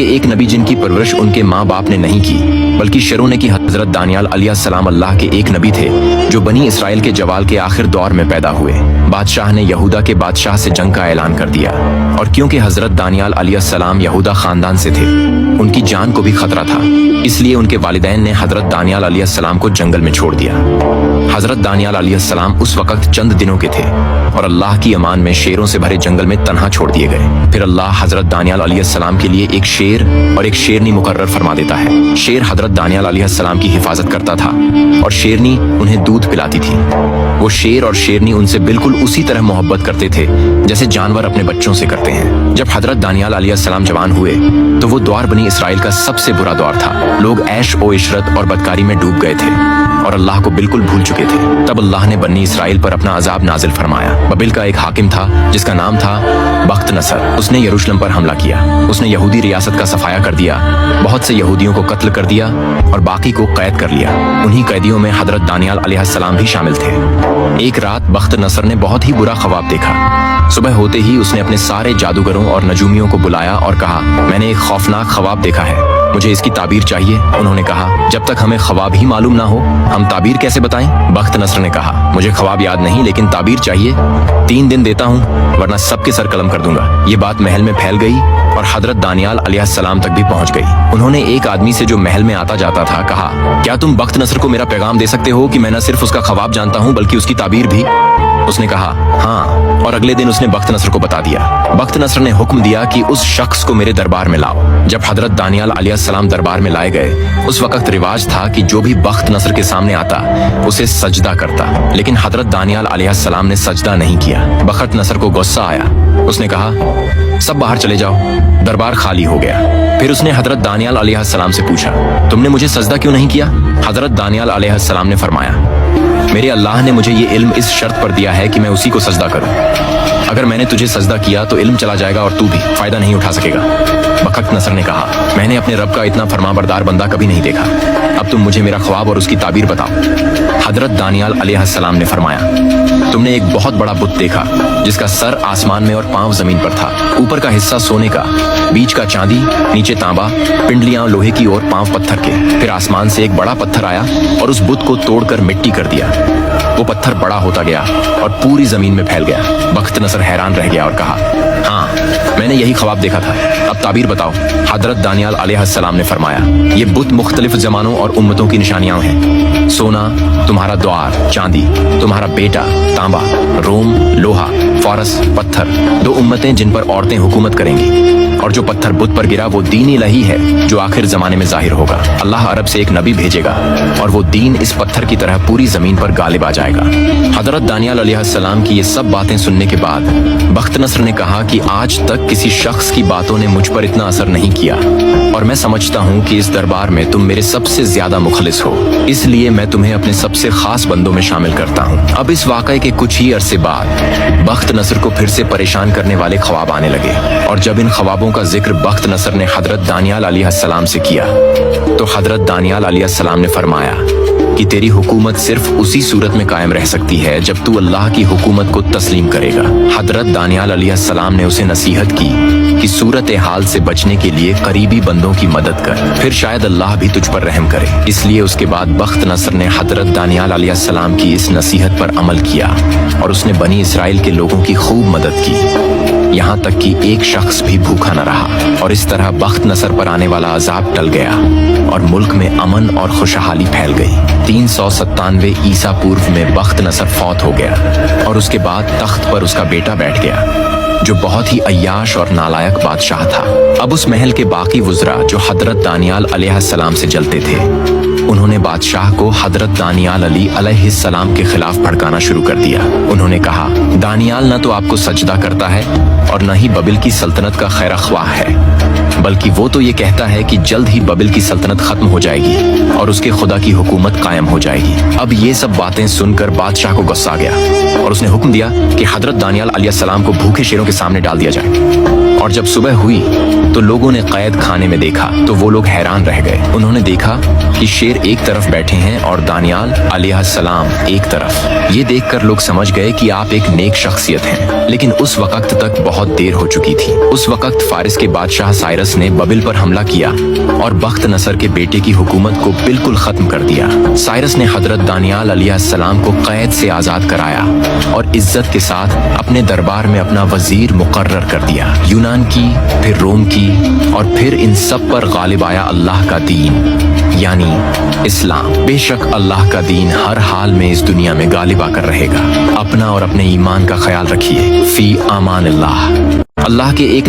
एक नबी जिनकी परवरिश उनके माँ बाप ने नहीं की बल्कि शरों ने की। हजरत दानियाल अलैहिस्सलाम अल्लाह के एक नबी थे जो बनी इसराइल के जवाल के आखिर दौर में पैदा हुए। बादशाह ने यहूदा के बादशाह से जंग का ऐलान कर दिया और क्योंकि हजरत दानियाल अलैहिस्सलाम यहूदा खानदान से थे, उनकी जान को भी खतरा था, इसलिए उनके वालिदैन ने हजरत दानियाल अलैहिस्सलाम को जंगल में छोड़ दिया। हजरत दानियाल अलैहिस्सलाम उस वक्त चंद दिनों के थे और अल्लाह की अमान में शेरों से भरे जंगल में तन्हा छोड़ दिए गए। फिर अल्लाह हजरत दानियाल अलैहिस्सलाम के लिए एक शेर और एक शेरनी मुकर्रर फरमा देता है। शेर हजरत दानियाल अलैहिस्सलाम की हिफाजत करता था और शेरनी उन्हें दूध पिलाती थी। वो शेर और शेरनी उनसे बिल्कुल उसी तरह मोहब्बत करते थे जैसे जानवर अपने बच्चों से करते हैं। जब हजरत दानियाल अलैहिस्सलाम जवान हुए तो वो दौर बनी इसराइल का सबसे बुरा दौर था। लोग ऐश ओ इशरत और बदकारी में डूब गए थे और अल्लाह को बिल्कुल भूल चुके थे। तब अल्लाह ने बनी इसराइल पर अपना अजाब नाजिल फरमाया। बबिल का एक हाकिम था जिसका नाम था बख्त नसर। उसने यरूशलेम पर हमला किया। उसने यहूदी रियासत का सफाया कर दिया, बहुत से यहूदियों को कत्ल कर दिया और बाकी को कैद कर लिया। उन्हीं कैदियों में हजरत दानियाल अलैहिस्सलाम भी शामिल थे। एक रात बख्त नसर ने बहुत ही बुरा ख्वाब देखा। सुबह होते ही उसने अपने सारे जादूगरों और नजूमियों को बुलाया और कहा, मैंने एक खौफनाक ख्वाब देखा है, मुझे इसकी ताबीर चाहिए। उन्होंने कहा, जब तक हमें ख्वाब ही मालूम ना हो हम ताबीर कैसे बताएं? बख्त नसर ने कहा, मुझे ख्वाब याद नहीं लेकिन ताबीर चाहिए। 3 दिन देता हूँ वरना सबके सर कलम कर दूंगा। ये बात महल में फैल गई और हजरत दानियाल अलैहिस्सलाम तक भी पहुंच गई। उन्होंने एक आदमी से जो महल में आता जाता था कहा, क्या तुम बख्त नसर को मेरा पैगाम दे सकते हो कि मैं न सिर्फ उसका ख्वाब जानता हूँ बल्कि उसकी ताबीर भी? उसने कहा, हाँ, और अगले दिन उसने बख्त नसर को बता दिया। बख्त नसर ने हुक्म दिया कि उस शख्स को मेरे दरबार में लाओ। जब हजरत दानियाल अलैहिस्सलाम दरबार में लाए गए, उस वक्त रिवाज था कि जो भी बख्त नसर के सामने आता उसे सजदा करता, लेकिन हजरत दानियाल अलैहिस्सलाम ने सजदा नहीं किया। बख्त नसर को गुस्सा आया। उसने कहा, सब बाहर चले जाओ। दरबार खाली हो गया। फिर उसने हजरत दानियाल अलैहिस्सलाम से पूछा, तुमने मुझे सजदा क्यों नहीं किया? हजरत दानियाल अलैहिस्सलाम ने फरमाया, मेरे अल्लाह ने मुझे ये इल्म इस शर्त पर दिया है कि मैं उसी को सजदा करूं। अगर मैंने तुझे सजदा किया तो इल्म चला जाएगा और तू भी फायदा नहीं उठा सकेगा। बख्त नसर ने कहा, मैंने अपने रब का इतना फरमाबरदार बंदा कभी नहीं देखा। अब तुम मुझे मेरा ख्वाब और उसकी ताबीर बताओ। हजरत दानियाल अलैहिस्सलाम ने फरमाया, तुमने एक बहुत बड़ा बुत देखा जिसका सर आसमान में और पांव जमीन पर था। ऊपर का हिस्सा सोने का, बीच का चांदी, नीचे तांबा, पिंडलियां लोहे की और पांव पत्थर के। फिर आसमान से एक बड़ा पत्थर आया और उस बुत को तोड़कर मिट्टी कर दिया। वो पत्थर बड़ा होता गया और पूरी जमीन में फैल गया। बख्त नसर हैरान रह गया और कहा, हाँ, मैंने यही ख्वाब देखा था, अब ताबीर बताओ। हजरत दानियाल अलैहिस्सलाम ने फरमाया, ये बुत मुख्तलिफ जमानों और उम्मतों की निशानियां हैं। सोना तुम्हारा द्वार, चांदी तुम्हारा बेटा, तांबा, रोम, लोहा, फारस, पत्थर 2 उम्मतें जिन पर औरतें हुकूमत करेंगी। और जो पत्थर बुत पर गिरा वो दीन इलाही है जो आखिर जमाने में जाहिर होगा। अल्लाह अरब से एक नबी भेजेगा और वो दीन इस पत्थर की तरह पूरी जमीन पर गालिब आ जाएगा। हजरत दानियाल अलैहिस्सलाम की ये सब बातें सुनने के बाद बख्त नसर ने कहा कि आज तक किसी शख्स की बातों ने मुझ पर इतना असर नहीं किया और मैं समझता हूँ कि इस दरबार में तुम मेरे सबसे ज्यादा मुखलिस हो, इसलिए मैं तुम्हें अपने सबसे खास बंदों में शामिल करता हूँ। अब इस वाक़े के कुछ ही अरसे बाद बख्त नसर को फिर से परेशान करने वाले ख्वाब आने लगे और जब इन ख्वाबों का जिक्र बख्त नसर ने हजरत दानियाल अलैहिस्सलाम से किया तो हजरत दानियाल अलैहिस्सलाम ने फरमाया कि तेरी हुकूमत सिर्फ उसी सूरत में कायम रह सकती है जब तू अल्लाह की हुकूमत को तस्लीम करेगा। हजरत दानियाल अलैहिस्सलाम ने उसे नसीहत की कि सूरत हाल से बचने के लिए करीबी बंदों की मदद कर, फिर शायद अल्लाह भी तुझ पर रहम करे। इसलिए उसके बाद बख्त नसर ने हजरत दानियाल अलैहिस्सलाम की इस नसीहत पर अमल किया और उसने बनी इसराइल के लोगों की खूब मदद की, यहाँ तक कि एक शख्स भी भूखा न रहा। और इस तरह बख्त नसर पर आने वाला अजाब टल गया और मुल्क में अमन और खुशहाली फैल गई। 397 ईसा पूर्व में बख्त नसर फौत हो गया और उसके बाद तख्त पर उसका बेटा बैठ गया जो बहुत ही अय्याश और नालायक बादशाह था। अब उस महल के बाकी वुज़रा जो हजरत दानियाल अलैहिस्सलाम से जलते थे, उन्होंने बादशाह को हजरत दानियाल अली अलैहिस्सलाम के खिलाफ भड़काना शुरू कर दिया। उन्होंने कहा, दानियाल न तो आपको सजदा करता है और न ही बबिल की सल्तनत का खैर ख्वाह है, बल्कि वो तो ये कहता है कि जल्द ही बबिल की सल्तनत खत्म हो जाएगी और उसके खुदा की हुकूमत कायम हो जाएगी। अब ये सब बातें सुनकर बादशाह को गुस्सा आ गया और उसने हुक्म दिया कि हजरत दानियाल अलैहिस्सलाम को भूखे शेरों के सामने डाल दिया जाए। और जब सुबह हुई तो लोगों ने कैद खाने में देखा तो वो लोग हैरान रह गए। उन्होंने देखा कि शेर एक तरफ बैठे हैं और दानियाल अलैहिस्सलाम एक तरफ। ये देखकर लोग समझ गए कि आप एक नेक शख्सियत हैं। लेकिन उस वक्त तक बहुत देर हो चुकी थी। उस वक्त फारिस के बादशाह साइरस साइरस ने बबिल पर हमला किया और बख्त नसर के बेटे की हुकूमत को बिल्कुल खत्म कर दिया। साइरस ने हजरत दानियाल अलैहिस्सलाम को कैद से आजाद कराया और इज्जत के साथ अपने दरबार में अपना वजीर मुकर्रर कर दिया। यूनान की, फिर रोम की और फिर इन सब पर गालिब आया अल्लाह का दीन यानी इस्लाम। बेशक अल्लाह का दीन हर हाल में इस दुनिया में गालिब आकर रहेगा। अपना और अपने ईमान का ख्याल रखिए। फी आमान अल्लाह। अल्लाह के एक